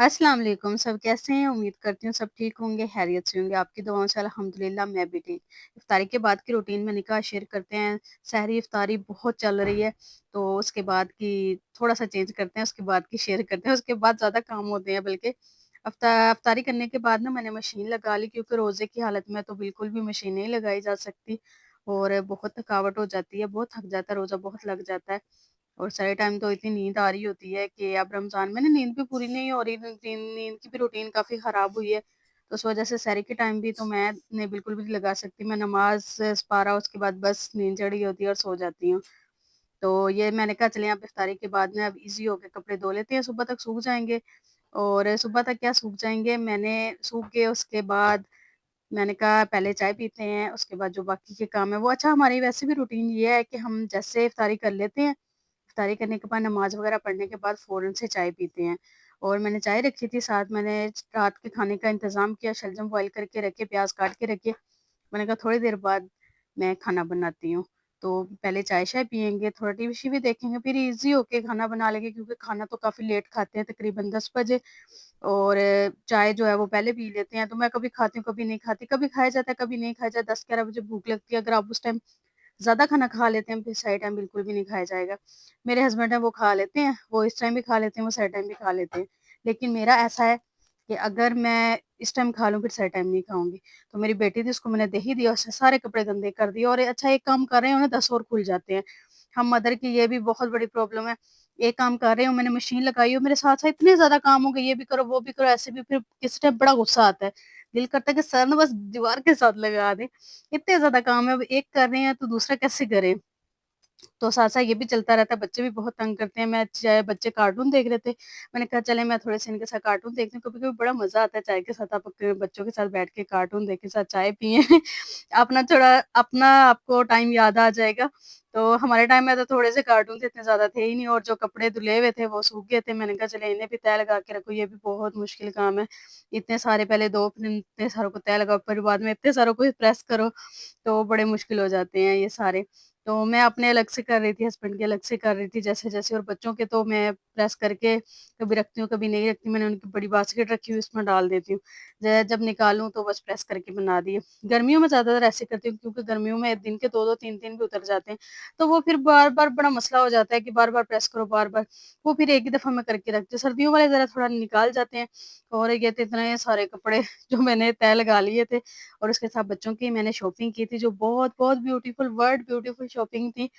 अस्सलाम वालेकुम, सब कैसे हैं? उम्मीद करती हूँ सब ठीक होंगे, खैरियत से होंगे। आपकी दुआओं से अल्हम्दुलिल्लाह मैं भी ठीक। इफ्तारी के बाद की रूटीन मैंने कहा शेयर करते हैं। सहरी इफ्तारी बहुत चल रही है, तो उसके बाद की थोड़ा-सा चेंज करते हैं, उसके बाद की शेयर करते हैं, उसके बाद ज़्यादा काम होते हैं बल्कि। इफ्तारी करने के बाद ना मैंने मशीन लगा ली क्योंकि रोज़े की हालत में तो बिल्कुल भी मशीन नहीं लगाई जा सकती और बहुत थकावट हो जाती है, बहुत थक जाता है, रोज़ा बहुत लग जाता है। और सारे टाइम तो इतनी नींद आ रही होती है कि अब रमज़ान में ना नींद भी पूरी नहीं हो रही, नींद नींद की भी रूटीन काफ़ी ख़राब हुई है। तो उस वज़ह से सहरी के टाइम भी तो मैं नहीं बिल्कुल भी नहीं लगा सकती। मैं नमाज़ पारा उसके बाद बस नींद चढ़ी होती है और सो जाती हूँ। तो ये मैंने कहा चलें अब इफ्तारी के बाद ना अब ईज़ी हो के कपड़े धो लेते हैं, सुबह तक सूख जाएँगे और सुबह तक क्या सूख जाएँगे, मैंने सूख के उसके बाद मैंने कहा पहले चाय पीते हैं, उसके बाद जो बाकी के काम है वो अच्छा हमारी वैसे भी रूटीन ये है कि हम जैसे इफ्तारी कर लेते हैं, इफ्तारी करने के बाद नमाज़ वग़ैरह पढ़ने के बाद फ़ौरन से चाय पीते हैं। और मैंने चाय रखी थी साथ मैंने रात के खाने का इंतज़ाम किया, शलजम बॉयल करके रखे, प्याज़ काट के रखे। मैंने कहा थोड़ी देर बाद मैं खाना बनाती हूँ। तो पहले चाय-शाय पिएँगे, थोड़ा टीवी-शीवी देखेंगे, फिर ईज़ी होके खाना बना लेंगे क्योंकि खाना तो काफ़ी लेट खाते हैं तकरीबन 10 बजे और चाय जो है वो पहले पी लेते हैं। तो मैं कभी खाती हूँ, कभी नहीं खाती। कभी खाया जाता है, कभी नहीं खाया जाता। 10-11 बजे भूख लगती है, अगर आप उस टाइम ज़्यादा खाना खा लेते हैं, फिर सही टाइम बिल्कुल भी नहीं खाया जाएगा। मेरे हस्बैंड हैं वो खा लेते हैं, वो इस टाइम भी खा लेते हैं, वो सही टाइम भी खा लेते हैं। लेकिन मेरा ऐसा है कि अगर मैं इस टाइम खा लूँ फिर सही टाइम नहीं खाऊँगी। तो मेरी बेटी थी उसको मैंने दे ही दिया, उसने सारे कपड़े गंदे कर दिए और अच्छा एक काम कर रहे हैं उन्हें 10 और खुल जाते हैं। हम मदर की ये भी बहुत बड़ी प्रॉब्लम है। एक काम कर रही हूँ, मैंने मशीन लगाई हो, मेरे साथ-साथ इतने ज़्यादा काम हो गए, ये भी करो, वो भी करो, ऐसे भी फिर किसी टाइम बड़ा गुस्सा आता है। दिल करता है कि सर ना बस दीवार के साथ लगा दें। इतने ज़्यादा काम है, अब एक कर रहे हैं तो दूसरा कैसे करें? तो साथ-साथ ये भी चलता रहता है, बच्चे भी बहुत तंग करते हैं। मैं चाहे बच्चे कार्टून देख रहे थे, मैंने कहा चलें मैं थोड़े-से इनके साथ कार्टून देखती हूँ। कभी-कभी बड़ा मज़ा आता है चाय के साथ आप अपने बच्चों के साथ बैठ के कार्टून देखें, साथ चाय पिएँ। अपना थोड़ा अपना आपको टाइम याद आ जाएगा। तो हमारे टाइम में तो थोड़े से कार्टून थे, इतने ज़्यादा थे ही नहीं और जो कपड़े धुले हुए थे वो सूख गए थे। मैंने कहा चलें इन्हें भी तह लगा के रखो, ये भी बहुत मुश्किल काम है। इतने सारे पहले 2 फिर इतने सारों को तह लगाओ, फिर बाद में इतने सारों को प्रेस करो, तो बड़े मुश्किल हो जाते हैं ये सारे। तो मैं अपने अलग से कर रही थी, हस्बैंड के अलग से कर रही थी जैसे-जैसे और बच्चों के तो मैं प्रेस करके कभी रखती हूँ, कभी नहीं रखती। मैंने उनकी बड़ी बास्केट रखी हुई है उसमें डाल देती हूँ। जब निकालूँ तो बस प्रेस करके बना दिए। गर्मियों में ज़्यादातर ऐसे करती हूँ क्योंकि गर्मियों में दिन के 2-2 3-3 भी उतर जाते हैं। तो वो फिर बार-बार बड़ा मसला हो जाता है कि बार-बार प्रेस करो, बार-बार। वो फिर एक ही दफ़ा मैं करके रखती हूँ। सर्दियों वाले ज़रा थोड़ा निकाल जाते हैं और ये तो इतने सारे कपड़े जो मैंने तह लगा लिए थे और उसके साथ बच्चों की मैंने शॉपिंग की थी जो बहुत-बहुत ब्यूटीफुल वर्ल्ड ब्यूटीफुल शॉपिंग थी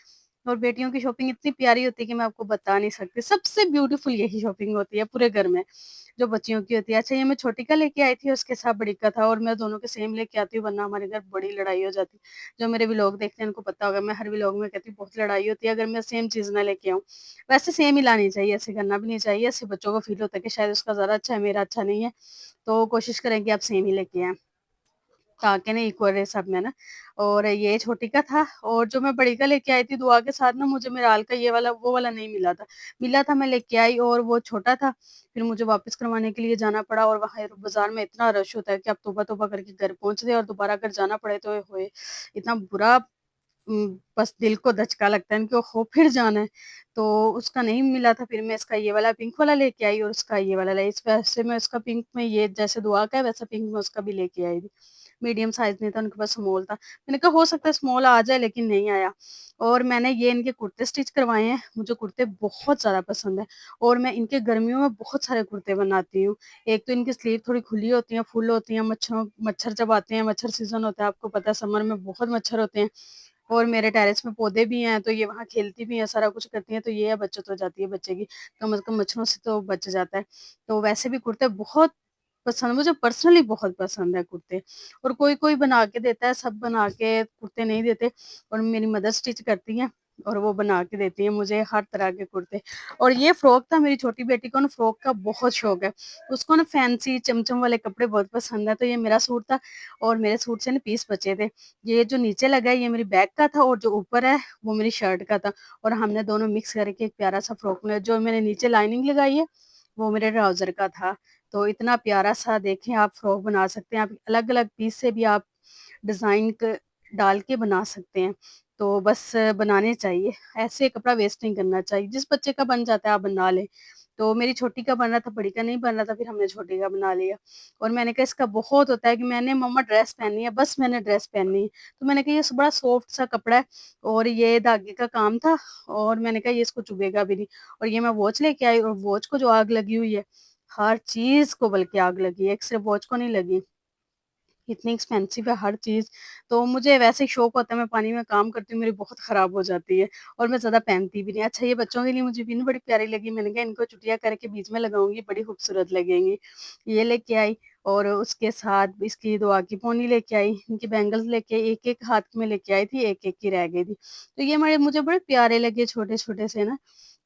और बेटियों की शॉपिंग इतनी प्यारी होती है कि मैं आपको बता नहीं सकती। सबसे ब्यूटीफुल यही शॉपिंग होती है पूरे घर में, जो बच्चियों की होती है। अच्छा ये मैं छोटी का लेके आई थी उसके साथ बड़ी का था और मैं दोनों के सेम लेके आती हूँ वरना हमारे घर बड़ी लड़ाई हो जाती। जो मेरे व्लॉग देखते हैं उनको पता होगा मैं हर व्लॉग में कहती हूँ बहुत लड़ाई होती है अगर मैं सेम चीज़ ना लेके आऊँ। वैसे सेम ही लानी चाहिए, ऐसे करना भी नहीं चाहिए, इससे बच्चों को फ़ील होता है कि शायद उसका ज़्यादा अच्छा है, मेरा अच्छा नहीं है। तो कोशिश करें कि आप सेम ही लेके आएँ। ताकि ना इक्वल रहे सब में ना। और ये छोटी का था और जो मैं बड़ी का लेके आई थी दुआ के साथ ना मुझे मेराल का ये वाला वो वाला नहीं मिला था। मिला था मैं लेके आई और वो छोटा था, फिर मुझे वापस करवाने के लिए जाना पड़ा और वहाँ बाज़ार में इतना रश होता है कि आप तौबा-तौबा करके घर पहुँच रहे और दोबारा अगर जाना पड़े तो ओए होए! इतना बुरा बस दिल को धचका लगता है ना कि ओहो! फिर जाना है। तो उसका नहीं मिला था फिर मैं इसका ये वाला पिंक वाला लेके आई और उसका ये वाला लाई। इस वैसे मैं उसका पिंक में ये जैसे दुआ का है वैसा पिंक मैं उसका भी लेके आई थी। मीडियम साइज़ नहीं था, उनके पास स्मॉल था। मैंने कहा हो सकता है स्मॉल आ जाए लेकिन नहीं आया। और मैंने ये इनके कुर्ते स्टिच करवाए हैं, मुझे कुर्ते बहुत ज़्यादा पसंद है और मैं इनके गर्मियों में बहुत सारे कुर्ते बनाती हूँ। एक तो इनकी स्लीव थोड़ी खुली होती हैं, फुल होती हैं, मच्छर जब आते हैं, मच्छर सीज़न होता है आपको पता है समर में बहुत मच्छर होते हैं। और मेरे टेरेस में पौधे भी हैं, तो ये वहाँ खेलती भी हैं, सारा कुछ करती हैं, तो ये है बचत हो जाती है बच्चे की, कम से कम मच्छरों से तो बच जाता है। तो वैसे भी कुर्ते बहुत पसंद मुझे पर्सनली बहुत पसंद है कुर्ते और कोई-कोई बना के देता है, सब बना के कुर्ते नहीं देते और मेरी मदर स्टिच करती हैं और वो बना के देती हैं मुझे हर तरह के कुर्ते। और ये फ्रॉक था मेरी छोटी बेटी को ना फ्रॉक का बहुत शौक है, उसको ना फैंसी चमचम वाले कपड़े बहुत पसंद है, तो ये मेरा सूट था और मेरे सूट से ना पीस बचे थे। ये जो नीचे लगा है ये मेरी बैक का था और जो ऊपर है वो मेरी शर्ट का था और हमने दोनों मिक्स करके एक प्यारा-सा फ्रॉक बनाया। जो मैंने नीचे लाइनिंग लगाई है, वो मेरे ट्राउज़र का था। तो इतना प्यारा-सा देखें आप फ्रॉक बना सकते हैं, आप अलग-अलग पीस से भी आप डिज़ाइन क डाल के बना सकते हैं। तो बस बनाने चाहिए, ऐसे कपड़ा वेस्ट नहीं करना चाहिए। जिस बच्चे का बन जाता है आप बना लें। तो मेरी छोटी का बन रहा था, बड़ी का नहीं बन रहा था, फिर हमने छोटी का बना लिया। और मैंने कहा इसका बहुत होता है कि मैंने मम्मा ड्रेस पहनी है, बस मैंने ड्रेस पहनी है। तो मैंने कहा ये बड़ा सॉफ्ट सा कपड़ा है और ये धागे का काम था और मैंने कहा ये इसको चुभेगा भी नहीं। और ये मैं वॉच लेके आई और वॉच को जो आग लगी हुई है, हर चीज़ को बल्कि आग लगी है, एक सिर्फ़ वॉच को नहीं लगी। इतनी एक्सपेंसिव है हर चीज़, तो मुझे वैसे ही शौक होता है, मैं पानी में काम करती हूँ, मेरी बहुत ख़राब हो जाती है और मैं ज़्यादा पहनती भी नहीं। अच्छा ये बच्चों के लिए मुझे पिन बड़ी प्यारी लगी, मैंने कहा इनको चुटिया करके बीच में लगाऊँगी, बड़ी खूबसूरत लगेंगी। ये लेके आई और उसके साथ इसकी दुआ की पोनी लेके आई, इनकी बैंगल्स लेके आई, एक-एक हाथ में लेके आई थी, एक-एक की रह गई थी। तो ये मुझे बड़े प्यारे लगे छोटे-छोटे से ना,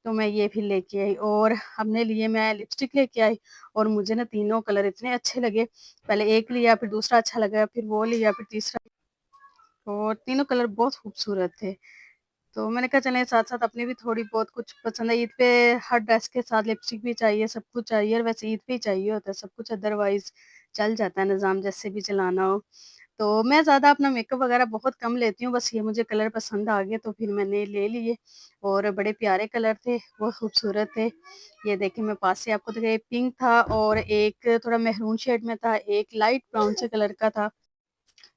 तो मैं ये फिर लेके आई और अपने लिए मैं लिपस्टिक लेके आई और मुझे ना तीनों कलर इतने अच्छे लगे। पहले एक लिया, फिर दूसरा अच्छा लगा, फिर वो लिया, फिर तीसरा और तीनों कलर बहुत खूबसूरत थे। तो मैंने कहा चलें साथ-साथ अपनी भी थोड़ी बहुत कुछ पसंद है। ईद पे हर ड्रेस के साथ लिपस्टिक भी चाहिए, सब कुछ चाहिए और वैसे ईद पे ही चाहिए होता है सब कुछ, अदरवाइज़ चल जाता है निज़ाम जैसे भी चलाना हो। तो मैं ज़्यादा अपना मेकअप वगैरह बहुत कम लेती हूँ, बस ये मुझे कलर पसंद आ गए तो फिर मैंने ले लिए और बड़े प्यारे कलर थे, बहुत खूबसूरत थे। ये देखिए मैं पास से आपको दिखाई, पिंक था और एक थोड़ा मैरून शेड में था, एक लाइट ब्राउन से कलर का था।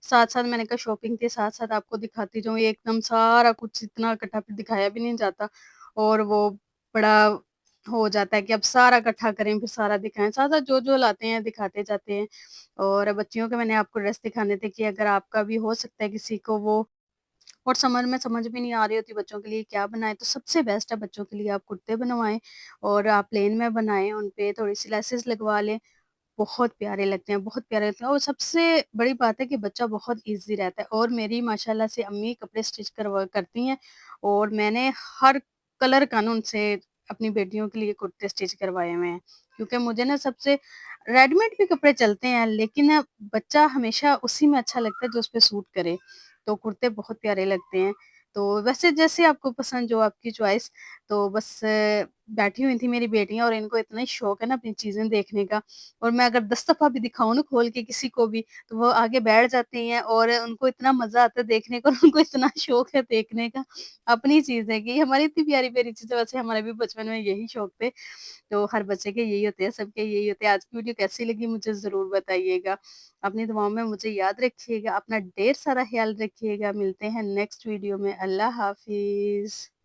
साथ-साथ मैंने कहा शॉपिंग के साथ-साथ आपको दिखाती जाऊँ, ये एकदम सारा कुछ इतना इकट्ठा फिर दिखाया भी नहीं जाता और वो बड़ा हो जाता है कि अब सारा इकट्ठा करें, फिर सारा दिखाएँ। साथ-साथ जो-जो लाते हैं दिखाते जाते हैं और बच्चियों के मैंने आपको ड्रेस दिखाने थे कि अगर आपका भी हो सकता है किसी को वो और समर में समझ भी नहीं आ रही होती बच्चों के लिए क्या बनाएँ, तो सबसे बेस्ट है बच्चों के लिए आप कुर्ते बनवाएँ और आप प्लेन में बनाएँ, उन पे थोड़ी-सी लेसेस लगवा लें। बहुत प्यारे लगते हैं, बहुत प्यारे लगते हैं और सबसे बड़ी बात है कि बच्चा बहुत ईज़ी रहता है और मेरी माशाल्लाह से अम्मी कपड़े स्टिच करती हैं और मैंने हर कलर का ना उनसे अपनी बेटियों के लिए कुर्ते स्टिच करवाए हुए हैं। क्योंकि मुझे ना सबसे रेडीमेड भी कपड़े चलते हैं लेकिन बच्चा हमेशा उसी में अच्छा लगता है जो उस पे सूट करे। तो कुर्ते बहुत प्यारे लगते हैं। तो वैसे जैसे आपको पसंद जो आपकी चॉइस तो बस बैठी हुई थी मेरी बेटियाँ और इनको इतना ही शौक है ना अपनी चीज़ें देखने का और मैं अगर 10 दफ़ा भी दिखाऊँ ना खोल के किसी को भी, तो वो आगे बैठ जाती हैं और उनको इतना मज़ा आता है देखने को और उनको इतना शौक है देखने का। अपनी चीज़ है कि हमारी इतनी प्यारी-प्यारी चीज़ें वैसे हमारे भी बचपन में यही शौक थे, तो हर बच्चे के यही होते हैं, सबके यही होते हैं। आज की वीडियो कैसी लगी मुझे ज़रूर बताइएगा। अपनी दुआओं में मुझे याद रखिएगा, अपना ढेर सारा ख़्याल रखिएगा। मिलते हैं नेक्स्ट वीडियो में। अल्लाह हाफ़िज़।